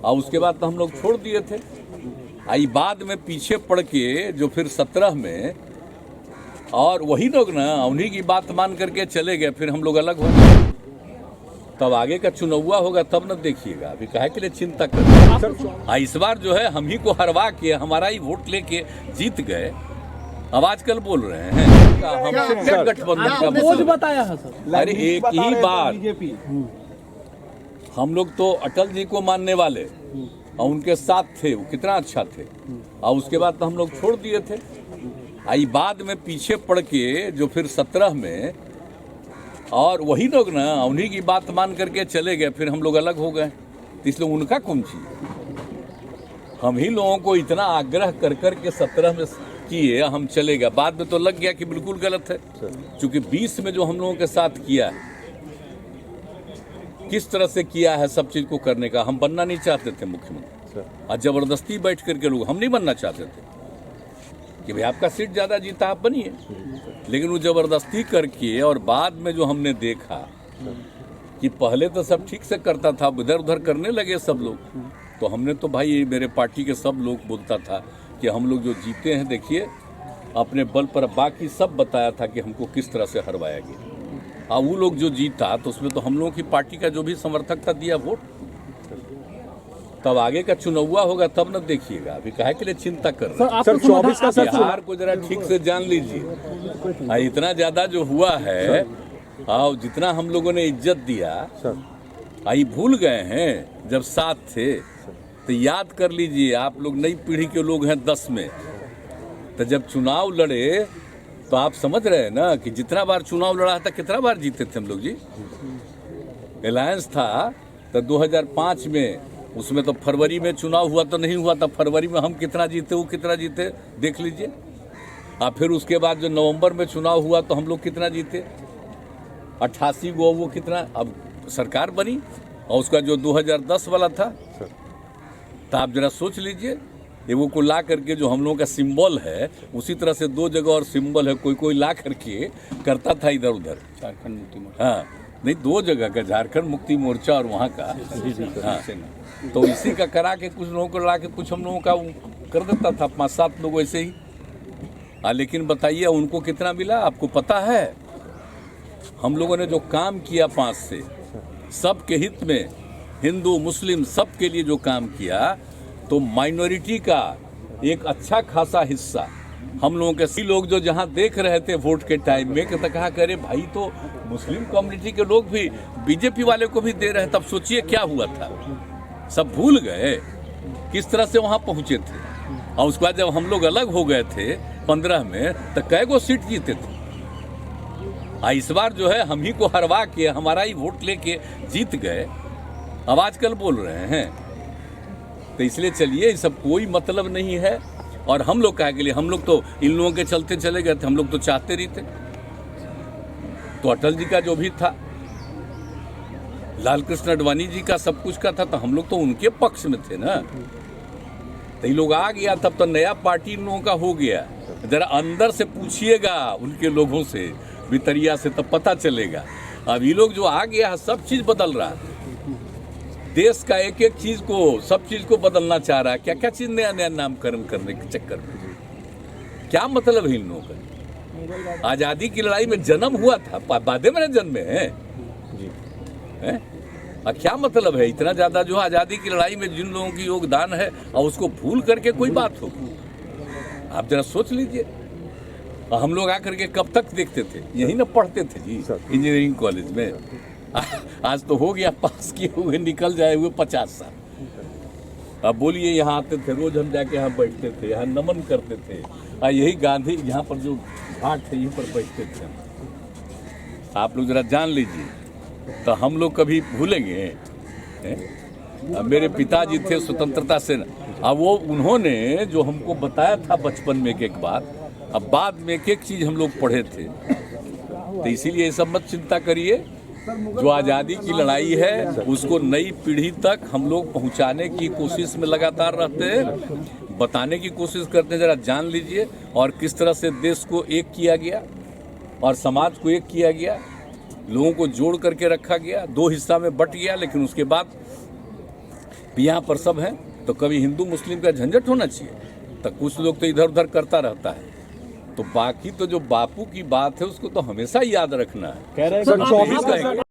और उसके बाद तो हम लोग छोड़ दिए थे। आई बाद में पीछे पड़ के जो फिर 17 में और वही लोग ना उन्हीं की बात मान करके चले गए, फिर हम लोग अलग हो गए। तब आगे का चुनाव होगा तब न देखिएगा, अभी काहे के लिए चिंता कर रहे हैं। इस बार जो है हम ही को हरवा के हमारा ही वोट लेके जीत गए। अब आजकल बोल रहे हैं हमसे क्या गठबंधन का बोझ बताया है सर। अरे एक ही बात, हम लोग तो अटल जी को मानने वाले और उनके साथ थे, वो कितना अच्छा थे, और उसके बाद तो हम लोग छोड़ दिए थे। आई बाद में पीछे पड़ के जो फिर 17 में और वही लोग ना उन्हीं की बात मान करके चले गए, फिर हम लोग अलग हो गए। तो इसलिए उनका कौन चीज, हम ही लोगों को इतना आग्रह कर कर के 17 में किए, हम चले गए। बाद में तो लग गया कि बिल्कुल गलत है, क्योंकि 20 में जो हम लोगों के साथ किया है, किस तरह से किया है सब चीज को करने का। हम बनना नहीं चाहते थे मुख्यमंत्री, और जबरदस्ती बैठ करके लोग, हम नहीं बनना चाहते थे कि भाई आपका सीट ज्यादा जीता आप बनिए, लेकिन वो जबरदस्ती करके। और बाद में जो हमने देखा कि पहले तो सब ठीक से करता था, इधर उधर करने लगे सब लोग, तो हमने तो भाई मेरे पार्टी के सब लोग बोलता था कि हम लोग जो जीते हैं देखिए अपने बल पर, बाकी सब बताया था कि हमको किस तरह से हरवाया गया। और वो लोग जो जीता तो उसमें तो हम लोगों की पार्टी का जो भी समर्थक था दिया वोट। तब आगे का चुनाव होगा तब न देखिएगा, अभी काहे के लिए चिंता कर रहे हैं। सर 24 का बिहार को जरा ठीक से जान लीजिए, इतना ज्यादा जो हुआ है और जितना हम लोगों ने इज्जत दिया, आई भूल गए हैं जब साथ थे। तो याद कर लीजिए, आप लोग नई पीढ़ी के लोग हैं 10 में, तो जब चुनाव लड़े तो आप समझ रहे हैं ना कि जितना बार चुनाव लड़ा था कितना बार जीते थे हम लोग जी। अलायंस था तो 2005 में, उसमें तो फरवरी में चुनाव हुआ तो नहीं हुआ था, फरवरी में हम कितना जीते वो कितना जीते देख लीजिए। और फिर उसके बाद जो नवंबर में चुनाव हुआ तो हम लोग कितना जीते, 88 गो, वो कितना अब सरकार बनी। और उसका जो 2010 वाला था, तो आप जरा सोच लीजिए, वो को ला करके जो हम लोगों का सिंबल है, उसी तरह से 2 जगह और सिंबल है, कोई कोई ला करके करता था इधर उधर। झारखंड मुक्ति मोर्चा, हाँ नहीं 2 जगह का, झारखंड मुक्ति मोर्चा और वहाँ का। हाँ, तो इसी का करा के कुछ लोगों को ला के कुछ हम लोगों का कर देता था, 5-7 लोग ऐसे ही। लेकिन बताइए उनको कितना मिला आपको पता है। हम लोगों ने जो काम किया 5 से, सबके हित में, हिंदू मुस्लिम सबके लिए जो काम किया, तो माइनॉरिटी का एक अच्छा खासा हिस्सा हम लोगों के सी लोग जो जहां देख रहे थे वोट के टाइम में, तो कहा करे भाई तो मुस्लिम कम्युनिटी के लोग भी बीजेपी वाले को भी दे रहे हैं। तब सोचिए क्या हुआ था, सब भूल गए किस तरह से वहां पहुंचे थे। और उसके बाद जब हम लोग अलग हो गए थे 15 में, तो कै गो सीट जीते थे। इस बार जो है हम ही को हरवा के हमारा ही वोट लेके जीत गए। अब आजकल बोल रहे हैं, तो इसलिए चलिए, सब कोई मतलब नहीं है। और हम लोग क्या के लिए, हम लोग तो इन लोगों के चलते चले गए थे, हम लोग तो चाहते नहीं थे। तो अटल जी का जो भी था, लाल कृष्ण आडवाणी जी का सब कुछ का था, तो हम लोग तो उनके पक्ष में थे ना। तो ये लोग आ गया तब तो नया पार्टी इन लोगों का हो गया। जरा अंदर से पूछिएगा उनके लोगों से, भितरिया से, तब पता चलेगा। अब ये लोग जो आ गया सब चीज बदल रहा है, देश का एक एक चीज को, सब चीज को बदलना चाह रहा है। क्या क्या चीज नया नया नामकरण करने के चक्कर में, क्या मतलब है इन लोगों का। आजादी की लड़ाई में जन्म हुआ था, बादे में जन्मे हैं, क्या मतलब है इतना ज्यादा जो आजादी की लड़ाई में जिन लोगों की योगदान है, और उसको भूल करके कोई बात होगी। आप जरा सोच लीजिए। हम लोग आकर के कब तक देखते थे, यही ना पढ़ते थे जी इंजीनियरिंग कॉलेज में। आज तो हो गया पास किए हुए, निकल जाए हुए 50 साल। अब बोलिए, यहाँ आते थे रोज, हम जाके यहाँ बैठते थे, यहाँ नमन करते थे। यही गांधी यहाँ पर जो घाट है यहीं पर बैठते थे। आप लोग जरा जान लीजिए, तो हम लोग कभी भूलेंगे। मेरे पिताजी थे स्वतंत्रता सेना, अब वो उन्होंने जो हमको बताया था बचपन में एक बात, अब बाद में एक चीज हम लोग पढ़े थे। तो इसीलिए ये सब मत चिंता करिए। जो आज़ादी की लड़ाई है उसको नई पीढ़ी तक हम लोग पहुंचाने की कोशिश में लगातार रहते हैं, बताने की कोशिश करते हैं। जरा जान लीजिए, और किस तरह से देश को एक किया गया और समाज को एक किया गया, लोगों को जोड़ करके रखा गया, 2 हिस्सा में बट गया। लेकिन उसके बाद यहाँ पर सब है तो कभी हिंदू मुस्लिम का झंझट होना चाहिए, तो कुछ लोग तो इधर उधर करता रहता है। तो बाकी तो जो बापू की बात है उसको तो हमेशा याद रखना है। कह रहे हैं